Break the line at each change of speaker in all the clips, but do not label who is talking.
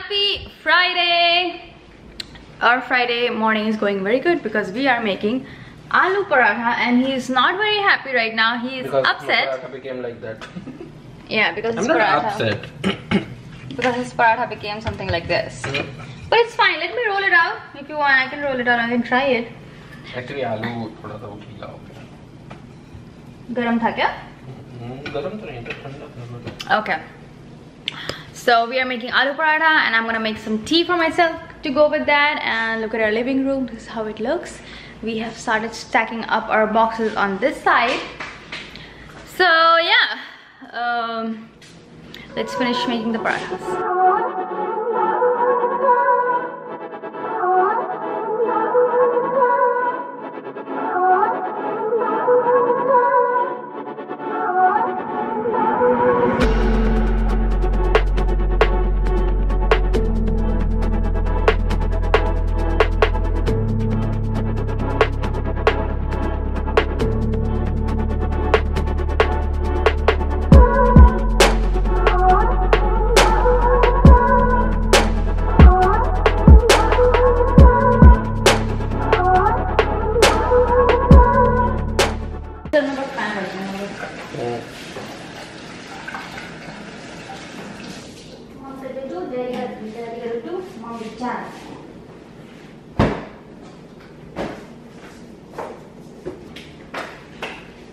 Happy Friday! Our Friday morning is going very good because we are making aloo paratha and he's not very happy right now. He is upset.
Paratha became like that.
Yeah, because his
I'm not
paratha.
upset.
Because his paratha became something like this. But it's fine. Let me roll it out. If you want, I can roll it out. I can try it.
Actually, aloo थोड़ा सा वो गीला हो गया.
Garam tha kya?
गरम तो नहीं था, ठंडा था.
Okay. So we are making aloo paratha and I'm gonna make some tea for myself to go with that. And look at our living room. This is how it looks. We have started stacking up our boxes on this side. So yeah, let's finish making the parathas.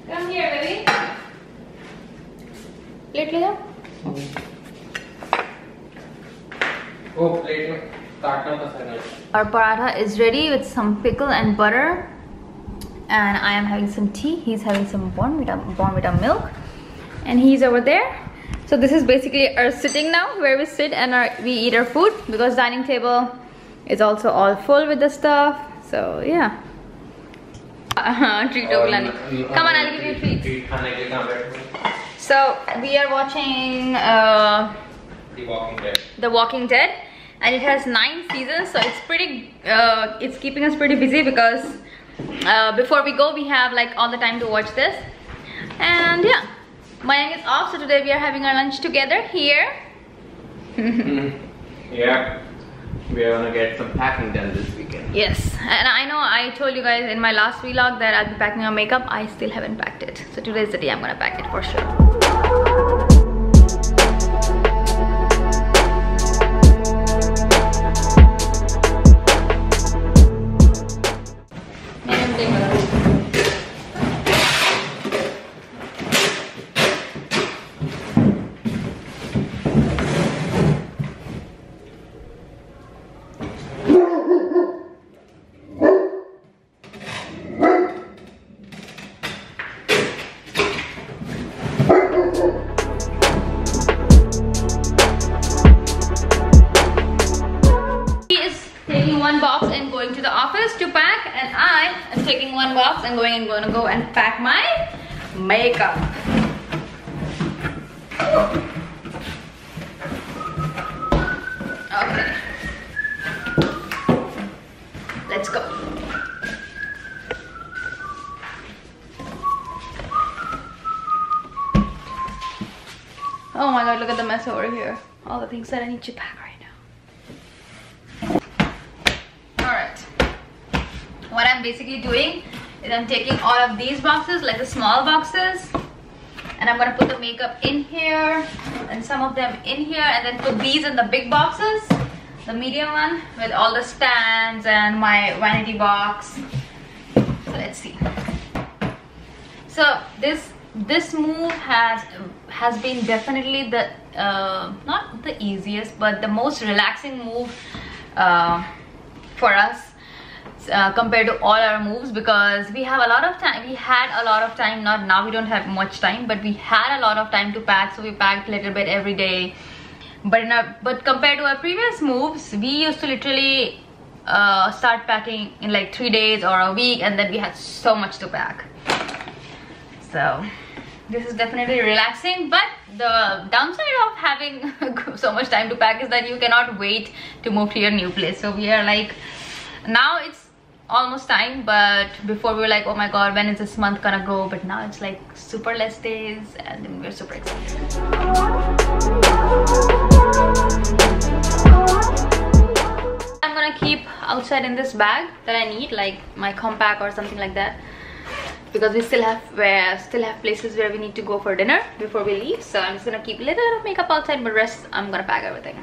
Come here, baby. Plate ले जाओ.
Oh, plate में काटना था sir.
Our paratha is ready with some pickle and butter. And I am having some tea. He's having some Bournvita milk. And he's over there. So this is basically our sitting now, where we sit and we eat our food, because dining table is also all full with the stuff. So yeah. Treat come on, I'll give you a treat. So we are watching The Walking Dead, and it has 9 seasons, so it's pretty it's keeping us pretty busy, because before we go we have like all the time to watch this. And yeah, Mayank is off, so today we are having our lunch together here.
Yeah, we are gonna get some packing done this weekend.
Yes, and I know I told you guys in my last vlog that I'll be packing our makeup. I still haven't packed it, so today's the day I'm gonna pack it for sure. One box and going to the office to pack, and I am taking one box and gonna go and pack my makeup. Okay, let's go. Oh my god, look at the mess over here. All the things that I need to pack right now. Alright, what I'm basically doing is I'm taking all of these boxes, like the small boxes, and I'm gonna put the makeup in here and some of them in here, and then put these in the big boxes, the medium one with all the stands and my vanity box. So let's see. So this move has been definitely the not the easiest but the most relaxing move for us compared to all our moves, because we have a lot of time. We had a lot of time, not now, we don't have much time, but we had a lot of time to pack, so we packed a little bit every day. But compared to our previous moves, we used to literally start packing in like 3 days or a week, and then we had so much to pack. So this is definitely relaxing, but the downside of having so much time to pack is that you cannot wait to move to your new place. So we are like, now it's almost time, but before we were like, oh my god, when is this month gonna go? But now it's like super less days, and then we're super excited. outside in this bag that I need, like my compact or something like that, because we still have places where we need to go for dinner before we leave. So I'm just gonna keep a little bit of makeup outside, but rest I'm gonna pack everything.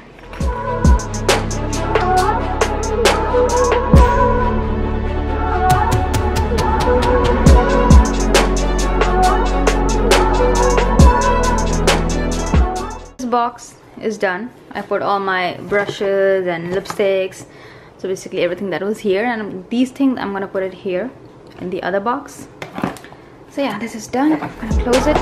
This box is done. I put all my brushes and lipsticks, so basically everything that was here, and these things I'm gonna put it here in the other box. So yeah, this is done. I'm gonna close it.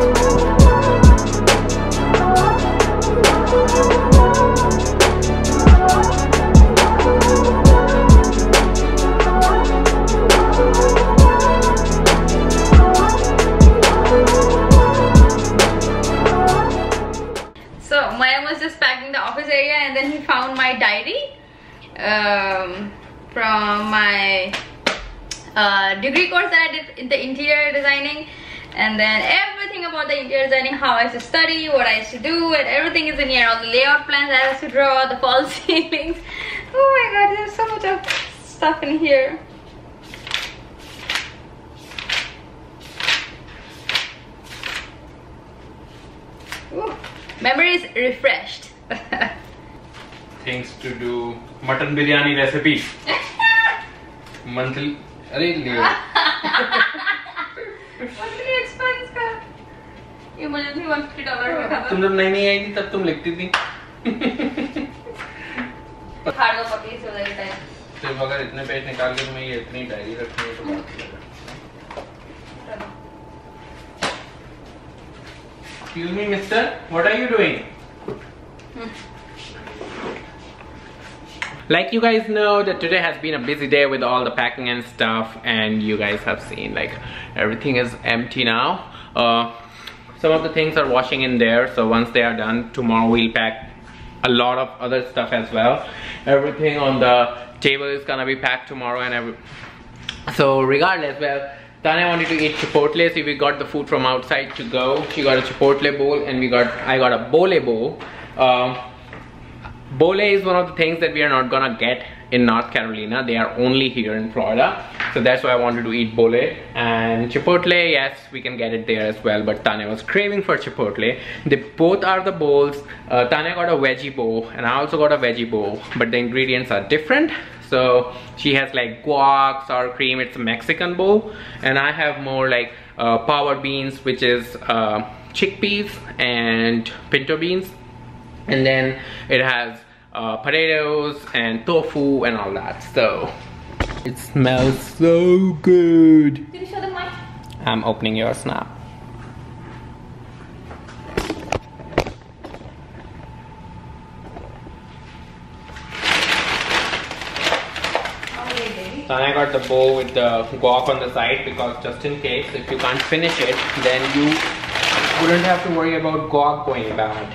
So Maya was just packing the office area, and then he found my diary from my degree course that I did in the interior designing, and then everything about the interior designing, how I used to study, what I used to do, and everything is in here. All the layout plans I used to draw, the false ceilings. Oh my god, there's so much of stuff in here. Ooh, memory is refreshed.
Things to do. Mutton biryani recipe. Monthly. Monthly
expense का emergency $150 का था.
तुम जब नहीं आई थी तब तुम लिखती थी.
हार्ड का पकड़ी से वाला टाइम.
तो अगर इतने पेज निकाल के तुम्हें ये इतनी डायरी रखनी है तो बात करेगा. Excuse me, mister. What are you doing? Like you guys know that today has been a busy day with all the packing and stuff, and you guys have seen like everything is empty now. Some of the things are washing in there, so once they are done, tomorrow we'll pack a lot of other stuff as well. Everything on the table is gonna be packed tomorrow, and so regardless, well, Tanya wanted to eat Chipotle, so we got the food from outside to go. She got a Chipotle bowl, and I got a Bolay bowl. Bolay is one of the things that we are not gonna get in North Carolina. They are only here in Florida, so that's why I wanted to eat Bolay. And Chipotle, yes, we can get it there as well, but Tanya was craving for Chipotle. They both are the bowls. Tanya got a veggie bowl, and I also got a veggie bowl, but the ingredients are different. So she has like guac, sour cream, it's a Mexican bowl, and I have more like power beans, which is chickpeas and pinto beans, and then it has potatoes and tofu and all that. So it smells so good.
Can you show them mine?
I'm opening your snap. So I got the bowl with the guac on the side, because just in case if you can't finish it, then you wouldn't have to worry about guac going bad.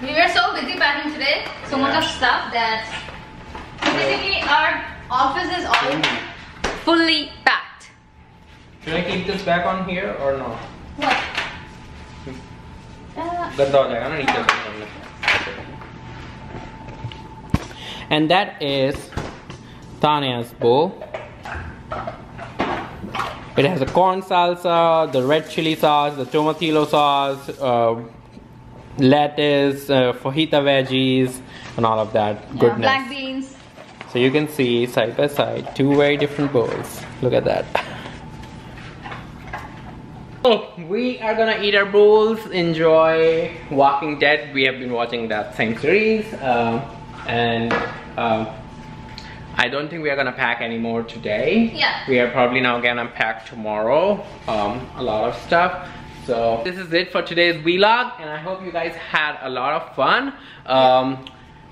We were so busy packing today, so much of stuff that basically our office is all fully packed.
Should I keep this back on here or no?
What?
Ganda ho jayega na neeche se. And that is Tanya's bowl. It has a corn salsa, the red chili sauce, the tomatillo sauce, lettuce, fajita veggies, and all of that goodness.
Black beans.
So you can see side by side two very different bowls. Look at that. So we are gonna eat our bowls, enjoy Walking Dead. We have been watching that same series, and I don't think we are gonna pack anymore today.
Yeah.
We are probably now gonna pack tomorrow. A lot of stuff. So this is it for today's vlog, and I hope you guys had a lot of fun.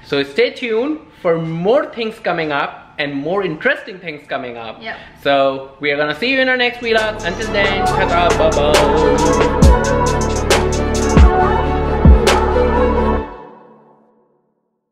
So stay tuned for more things coming up and more interesting things coming up.
Yep.
So we are gonna see you in our next vlog. Until then, ta-ta, bye-bye.